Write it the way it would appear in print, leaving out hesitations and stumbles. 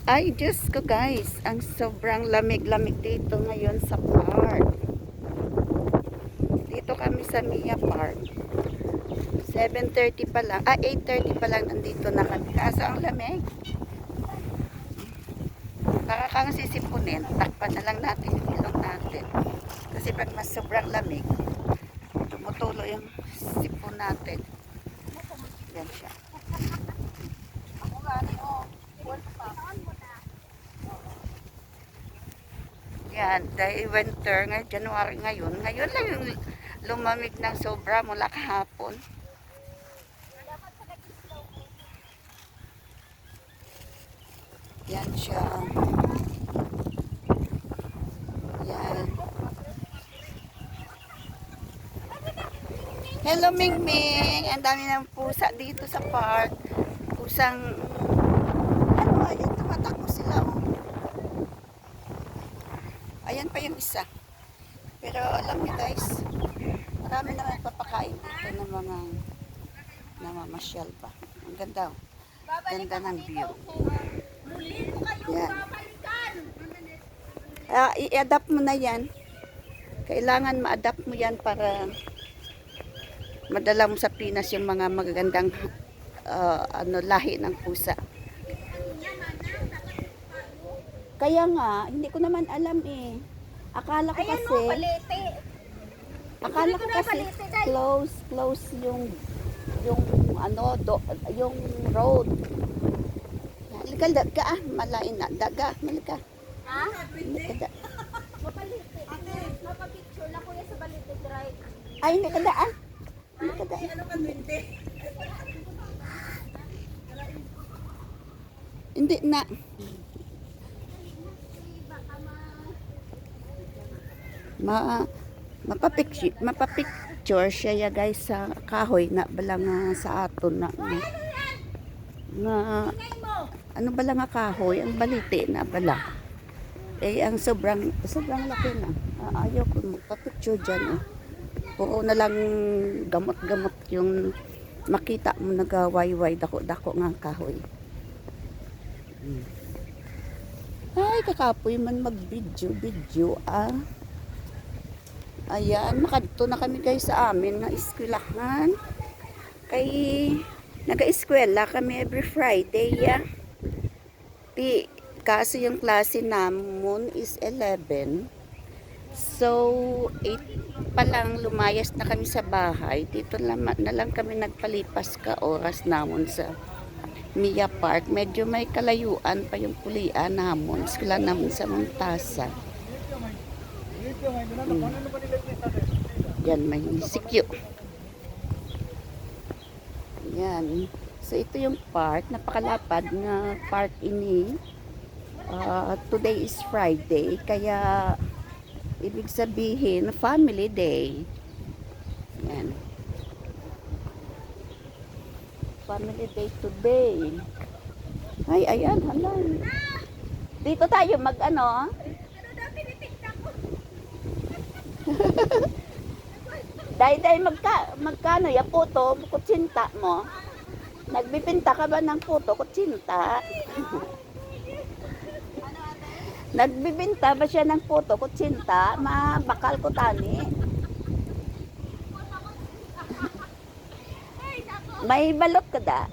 Ay, Diyos ko guys, ang sobrang lamig-lamig dito ngayon sa park. Dito kami sa Mia Park. 7:30 pa lang, 8:30 pa lang nandito na kami. Kaso ang lamig. Para kang sisipunin, takpan na lang natin yung ilong natin. Kasi pag mas sobrang lamig, tumutulo yung sipon natin. Yan siya. Yan, dahil winter, January ngayon. Ngayon lang yung lumamig ng sobra mula kahapon. Yan siya. Yan. Hello, Mingming! Ang dami ng pusa dito sa park. Pusang, ayan, tumatakbo sila. Oh. Ayan pa yung isa. Pero alam niyo guys, marami naman papakain dito ng mga namamasyal pa. Ang ganda. Oh. Ganda ng view. Yan. I-adapt mo na yan. Kailangan ma-adapt mo yan para madala mo sa Pinas yung mga magagandang lahi ng pusa. Kaya nga, hindi ko naman alam eh. Akala ko kasi close yung road. Halika daga malain na daga malika. Ha? Halika da. Mapapicture na kuya sa balite right. Ay hindi kada ah. Hindi kada. Ano man hindi. Hindi na. Mapapicture siya ya guys sa kahoy na balang sa aton na ano bala nga kahoy ang balite na bala ang sobrang laki na ayaw ko magpapicture dyan puro na lang gamot yung makita mo nagawayway dako nga kahoy ay kakapoy man mag video ayan makadto na kami guys sa amin na eskwelahan kay naga-eskwela kami every Friday kaso yung klase namon is 11 so 8 pa lang lumayas na kami sa bahay dito na lang kami nagpalipas ka oras namon sa Mia Park medyo may kalayuan pa yung kulian namon eskwela namon sa Montasa yan may sikyo yan. So, ito yung park. Napakalapad na park ini. Today is Friday. Kaya, ibig sabihin, family day. Yan. Family day today. Ay, ayan. Halan. Dito tayo mag-ano. Day magkano ya puto kutsinta mo? Nagbibenta ka ba ng puto kutsinta? Nagbibenta ba siya ng puto kutsinta? Mabakal ko tani. May balot ka da?